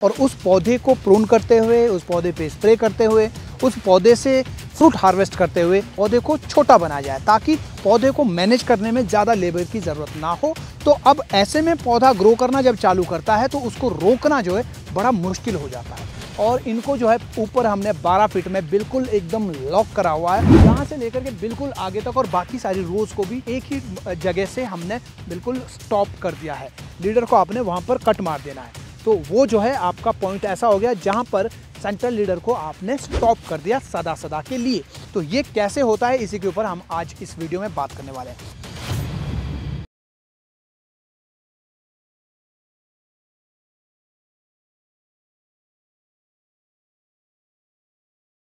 और उस पौधे को प्रून करते हुए, उस पौधे पे स्प्रे करते हुए, उस पौधे से फ्रूट हार्वेस्ट करते हुए पौधे को छोटा बनाया जाए ताकि पौधे को मैनेज करने में ज़्यादा लेबर की ज़रूरत ना हो। तो अब ऐसे में पौधा ग्रो करना जब चालू करता है तो उसको रोकना जो है बड़ा मुश्किल हो जाता है। और इनको जो है ऊपर हमने 12 फीट में बिल्कुल एकदम लॉक करा हुआ है, यहाँ से लेकर के बिल्कुल आगे तक, और बाकी सारी रोज को भी एक ही जगह से हमने बिल्कुल स्टॉप कर दिया है। लीडर को आपने वहाँ पर कट मार देना है। तो वो जो है आपका पॉइंट ऐसा हो गया जहाँ पर सेंट्रल लीडर को आपने स्टॉप कर दिया सदा के लिए। तो ये कैसे होता है, इसी के ऊपर हम आज इस वीडियो में बात करने वाले हैं।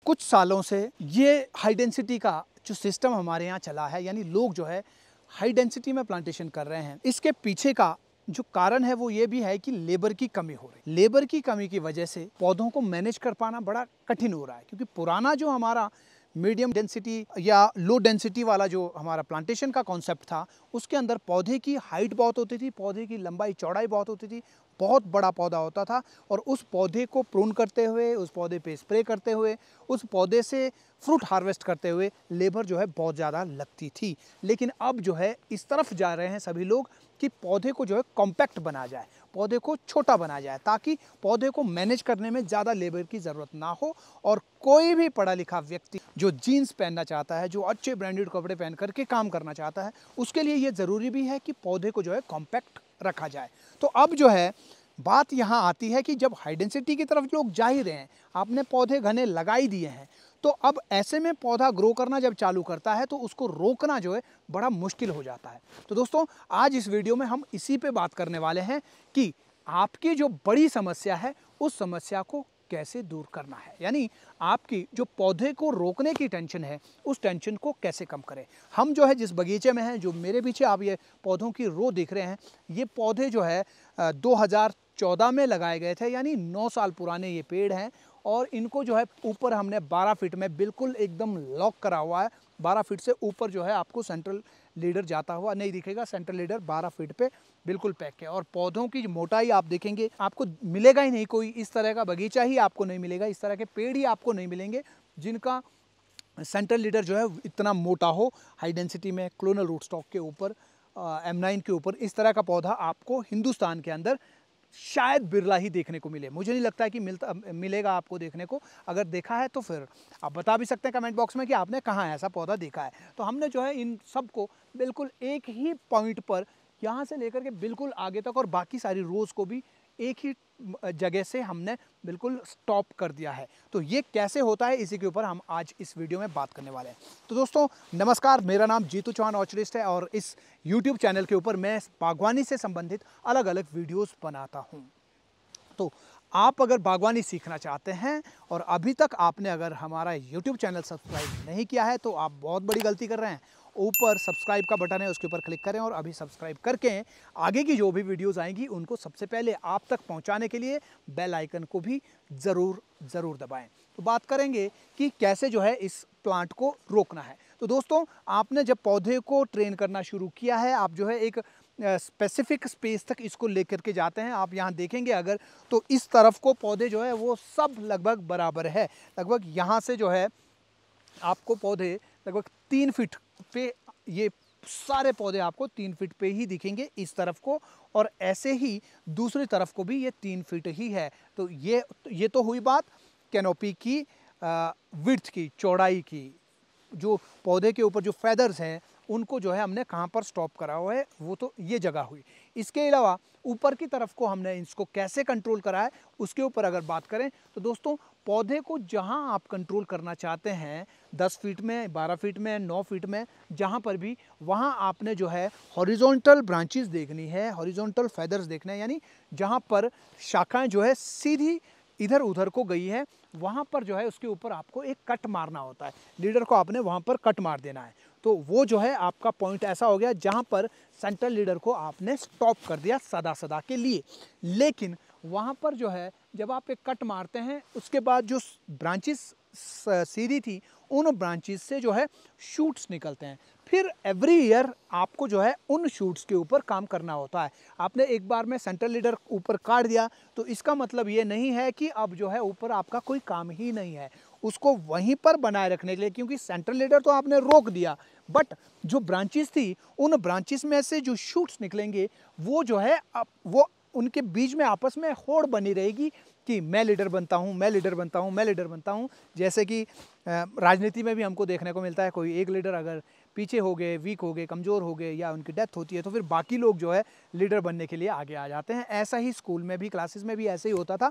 कुछ सालों से ये हाई डेंसिटी का जो सिस्टम हमारे यहाँ चला है, यानी लोग जो है हाई डेंसिटी में प्लांटेशन कर रहे हैं, इसके पीछे का जो कारण है वो ये भी है कि लेबर की कमी हो रही है। लेबर की कमी की वजह से पौधों को मैनेज कर पाना बड़ा कठिन हो रहा है, क्योंकि पुराना जो हमारा मीडियम डेंसिटी या लो डेंसिटी वाला जो हमारा प्लांटेशन का कॉन्सेप्ट था, उसके अंदर पौधे की हाइट बहुत होती थी, पौधे की लंबाई चौड़ाई बहुत होती थी, बहुत बड़ा पौधा होता था, और उस पौधे को प्रून करते हुए, उस पौधे पे स्प्रे करते हुए, उस पौधे से फ्रूट हार्वेस्ट करते हुए लेबर जो है बहुत ज़्यादा लगती थी। लेकिन अब जो है इस तरफ जा रहे हैं सभी लोग कि पौधे को जो है कॉम्पैक्ट बना जाए, पौधे को छोटा बना जाए ताकि पौधे को मैनेज करने में ज़्यादा लेबर की ज़रूरत ना हो। और कोई भी पढ़ा लिखा व्यक्ति जो जीन्स पहनना चाहता है, जो अच्छे ब्रांडेड कपड़े पहन करके काम करना चाहता है, उसके लिए ये ज़रूरी भी है कि पौधे को जो है कॉम्पैक्ट रखा जाए। तो अब जो है बात यहाँ आती है कि जब हाई डेंसिटी की तरफ लोग जा ही रहे हैं, आपने पौधे घने लगा ही दिए हैं, तो अब ऐसे में पौधा ग्रो करना जब चालू करता है तो उसको रोकना जो है बड़ा मुश्किल हो जाता है। तो दोस्तों, आज इस वीडियो में हम इसी पे बात करने वाले हैं कि आपकी जो बड़ी समस्या है उस समस्या को कैसे दूर करना है, यानी आपकी जो पौधे को रोकने की टेंशन है उस टेंशन को कैसे कम करें। हम जो है जिस बगीचे में हैं, जो मेरे पीछे आप ये पौधों की रो देख रहे हैं, ये पौधे जो है 2014 में लगाए गए थे, यानी 9 साल पुराने ये पेड़ हैं। और इनको जो है ऊपर हमने 12 फीट में बिल्कुल एकदम लॉक करा हुआ है। 12 फीट से ऊपर जो है आपको सेंट्रल लीडर जाता हुआ नहीं दिखेगा। सेंट्रल लीडर 12 फीट पे बिल्कुल पैक है। और पौधों की मोटाई आप देखेंगे, आपको मिलेगा ही नहीं कोई इस तरह का बगीचा ही आपको नहीं मिलेगा, इस तरह के पेड़ ही आपको नहीं मिलेंगे जिनका सेंट्रल लीडर जो है इतना मोटा हो। हाई डेंसिटी में क्लोनल रूट स्टॉक के ऊपर, M9 के ऊपर इस तरह का पौधा आपको हिंदुस्तान के अंदर शायद बिरला ही देखने को मिले। मुझे नहीं लगता है कि मिलेगा आपको देखने को। अगर देखा है तो फिर आप बता भी सकते हैं कमेंट बॉक्स में कि आपने कहाँ ऐसा पौधा देखा है। तो हमने जो है इन सब को बिल्कुल एक ही पॉइंट पर, यहाँ से लेकर के बिल्कुल आगे तक, और बाकी सारी रोज़ को भी एक ही जगह से हमने बिल्कुल स्टॉप कर दिया है। तो ये कैसे होता है, इसी के ऊपर हम आज इस वीडियो में बात करने वाले हैं। तो दोस्तों नमस्कार, मेरा नाम जीतू चौहान ऑर्चरिस्ट है, और इस YouTube चैनल के ऊपर मैं बागवानी से संबंधित अलग अलग वीडियोस बनाता हूँ। तो आप अगर बागवानी सीखना चाहते हैं और अभी तक आपने अगर हमारा YouTube चैनल सब्सक्राइब नहीं किया है तो आप बहुत बड़ी गलती कर रहे हैं। ऊपर सब्सक्राइब का बटन है, उसके ऊपर क्लिक करें और अभी सब्सक्राइब करके आगे की जो भी वीडियोस आएंगी उनको सबसे पहले आप तक पहुंचाने के लिए बेल आइकन को भी ज़रूर दबाएं। तो बात करेंगे कि कैसे जो है इस प्लांट को रोकना है। तो दोस्तों, आपने जब पौधे को ट्रेन करना शुरू किया है, आप जो है एक स्पेसिफिक स्पेस तक इसको लेकर के जाते हैं। आप यहाँ देखेंगे अगर, तो इस तरफ को पौधे जो है वो सब लगभग बराबर है। लगभग यहाँ से जो है आपको पौधे लगभग 3 फीट पे, ये सारे पौधे आपको 3 फीट पे ही दिखेंगे इस तरफ को, और ऐसे ही दूसरी तरफ को भी ये 3 फीट ही है। तो ये तो हुई बात कैनोपी की विड्थ की, चौड़ाई की। जो पौधे के ऊपर जो फेदर्स हैं उनको जो है हमने कहाँ पर स्टॉप करा हुआ है, वो तो ये जगह हुई। इसके अलावा ऊपर की तरफ को हमने इसको कैसे कंट्रोल करा है उसके ऊपर अगर बात करें तो दोस्तों, पौधे को जहाँ आप कंट्रोल करना चाहते हैं, 10 फीट में, 12 फीट में, 9 फीट में, जहाँ पर भी, वहाँ आपने जो है हॉरिजॉन्टल ब्रांचेस देखनी है, हॉरिजॉन्टल फेदर्स देखने हैं, यानी जहाँ पर शाखाएं जो है सीधी इधर उधर को गई है, वहाँ पर जो है उसके ऊपर आपको एक कट मारना होता है। लीडर को आपने वहाँ पर कट मार देना है। तो वो जो है आपका पॉइंट ऐसा हो गया जहाँ पर सेंट्रल लीडर को आपने स्टॉप कर दिया सदा के लिए। लेकिन वहाँ पर जो है जब आप एक कट मारते हैं, उसके बाद जो ब्रांचेस सीधी थी, उन ब्रांचेस से जो है शूट्स निकलते हैं। फिर एवरी ईयर आपको जो है उन शूट्स के ऊपर काम करना होता है। आपने एक बार में सेंट्रल लीडर ऊपर काट दिया तो इसका मतलब ये नहीं है कि अब जो है ऊपर आपका कोई काम ही नहीं है, उसको वहीं पर बनाए रखने के लिए, क्योंकि सेंट्रल लीडर तो आपने रोक दिया, बट जो ब्रांचेस थी उन ब्रांचेस में से जो शूट्स निकलेंगे वो जो है वो उनके बीच में आपस में होड़ बनी रहेगी कि मैं लीडर बनता हूँ, मैं लीडर बनता हूँ, मैं लीडर बनता हूँ। जैसे कि राजनीति में भी हमको देखने को मिलता है, कोई एक लीडर अगर पीछे हो गए, वीक हो गए, कमज़ोर हो गए या उनकी डेथ होती है तो फिर बाकी लोग जो है लीडर बनने के लिए आगे आ जाते हैं। ऐसा ही स्कूल में भी, क्लासेस में भी ऐसे ही होता था,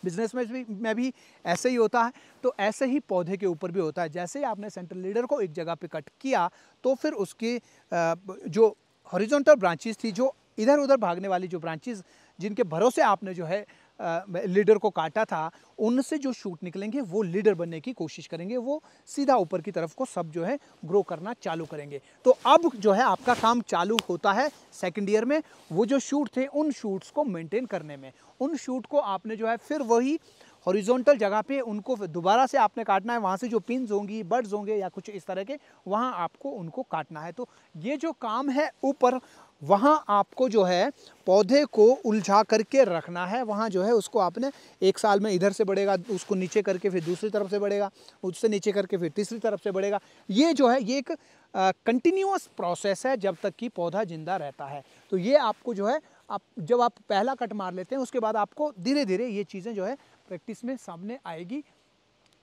बिजनेस में भी ऐसे ही होता है। तो ऐसे ही पौधे के ऊपर भी होता है। जैसे ही आपने सेंट्रल लीडर को एक जगह पे कट किया तो फिर उसकी जो हॉरिजॉन्टल ब्रांचेस थी, जो इधर उधर भागने वाली जो ब्रांचेस जिनके भरोसे आपने जो है लीडर को काटा था, उनसे जो शूट निकलेंगे वो लीडर बनने की कोशिश करेंगे, वो सीधा ऊपर की तरफ को सब जो है ग्रो करना चालू करेंगे। तो अब जो है आपका काम चालू होता है सेकंड ईयर में, वो जो शूट थे उन शूट्स को मेंटेन करने में। उन शूट को आपने जो है फिर वही हॉरिजॉन्टल जगह पे उनको दोबारा से आपने काटना है, वहाँ से जो पिन्स होंगी, बर्ड्स होंगे या कुछ इस तरह के, वहाँ आपको उनको काटना है। तो ये जो काम है ऊपर, वहाँ आपको जो है पौधे को उलझा करके रखना है। वहाँ जो है उसको आपने एक साल में इधर से बढ़ेगा, उसको नीचे करके फिर दूसरी तरफ से बढ़ेगा, उससे नीचे करके फिर तीसरी तरफ से बढ़ेगा। ये जो है ये एक कंटिन्यूअस प्रोसेस है जब तक कि पौधा जिंदा रहता है। तो ये आपको जो है, आप जब आप पहला कट मार लेते हैं उसके बाद आपको धीरे धीरे ये चीज़ें जो है प्रैक्टिस में सामने आएगी।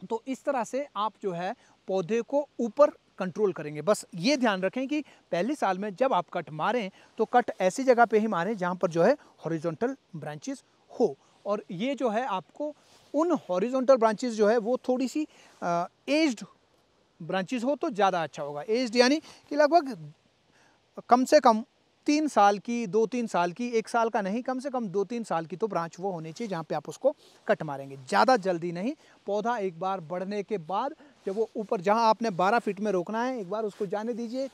तो इस तरह से आप जो है पौधे को ऊपर कंट्रोल करेंगे। बस ये ध्यान रखें कि पहले साल में जब आप कट मारें तो कट ऐसी जगह पे ही मारें जहाँ पर जो है हॉरिजॉन्टल ब्रांचेस हो। और ये जो है आपको उन हॉरिजॉन्टल ब्रांचेस जो है वो थोड़ी सी एज्ड ब्रांचेस हो तो ज़्यादा अच्छा होगा। एज्ड यानी कि लगभग कम से कम 3 साल की, 2-3 साल की, 1 साल का नहीं, कम से कम 2-3 साल की तो ब्रांच वो होनी चाहिए जहाँ पे आप उसको कट मारेंगे। ज़्यादा जल्दी नहीं। पौधा एक बार बढ़ने के बाद जब वो ऊपर, जहाँ आपने 12 फीट में रोकना है, एक बार उसको जाने दीजिए,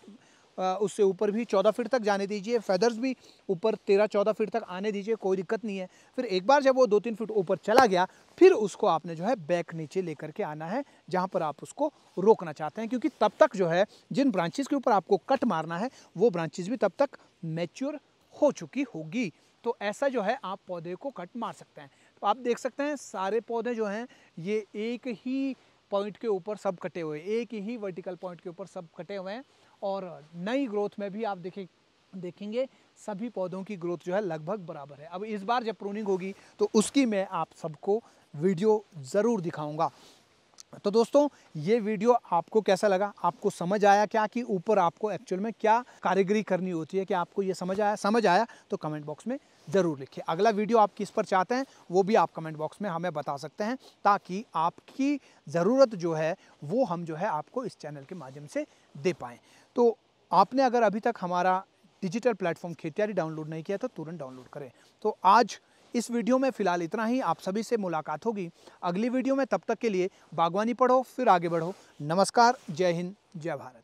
उससे ऊपर भी 14 फीट तक जाने दीजिए, फेदर्स भी ऊपर 13-14 फीट तक आने दीजिए, कोई दिक्कत नहीं है। फिर एक बार जब वो 2-3 फीट ऊपर चला गया, फिर उसको आपने जो है बैक नीचे लेकर के आना है जहाँ पर आप उसको रोकना चाहते हैं, क्योंकि तब तक जो है जिन ब्रांचेस के ऊपर आपको कट मारना है वो ब्रांचेस भी तब तक मैच्योर हो चुकी होगी। तो ऐसा जो है आप पौधे को कट मार सकते हैं। तो आप देख सकते हैं सारे पौधे जो हैं ये एक ही पॉइंट के ऊपर सब कटे हुए, एक ही वर्टिकल पॉइंट के ऊपर सब कटे हुए हैं। और नई ग्रोथ में भी आप देखेंगे सभी पौधों की ग्रोथ जो है लगभग बराबर है। अब इस बार जब प्रूनिंग होगी तो उसकी मैं आप सबको वीडियो ज़रूर दिखाऊंगा। तो दोस्तों ये वीडियो आपको कैसा लगा? आपको समझ आया क्या कि ऊपर आपको एक्चुअल में क्या कारीगरी करनी होती है? क्या आपको ये समझ आया तो कमेंट बॉक्स में ज़रूर लिखिए। अगला वीडियो आप किस पर चाहते हैं वो भी आप कमेंट बॉक्स में हमें बता सकते हैं, ताकि आपकी ज़रूरत जो है वो हम जो है आपको इस चैनल के माध्यम से दे पाएँ। तो आपने अगर अभी तक हमारा डिजिटल प्लेटफॉर्म खेतियारी डाउनलोड नहीं किया तो तुरंत डाउनलोड करें। तो आज इस वीडियो में फ़िलहाल इतना ही। आप सभी से मुलाकात होगी अगली वीडियो में। तब तक के लिए बागवानी पढ़ो फिर आगे बढ़ो। नमस्कार, जय हिंद, जय भारत।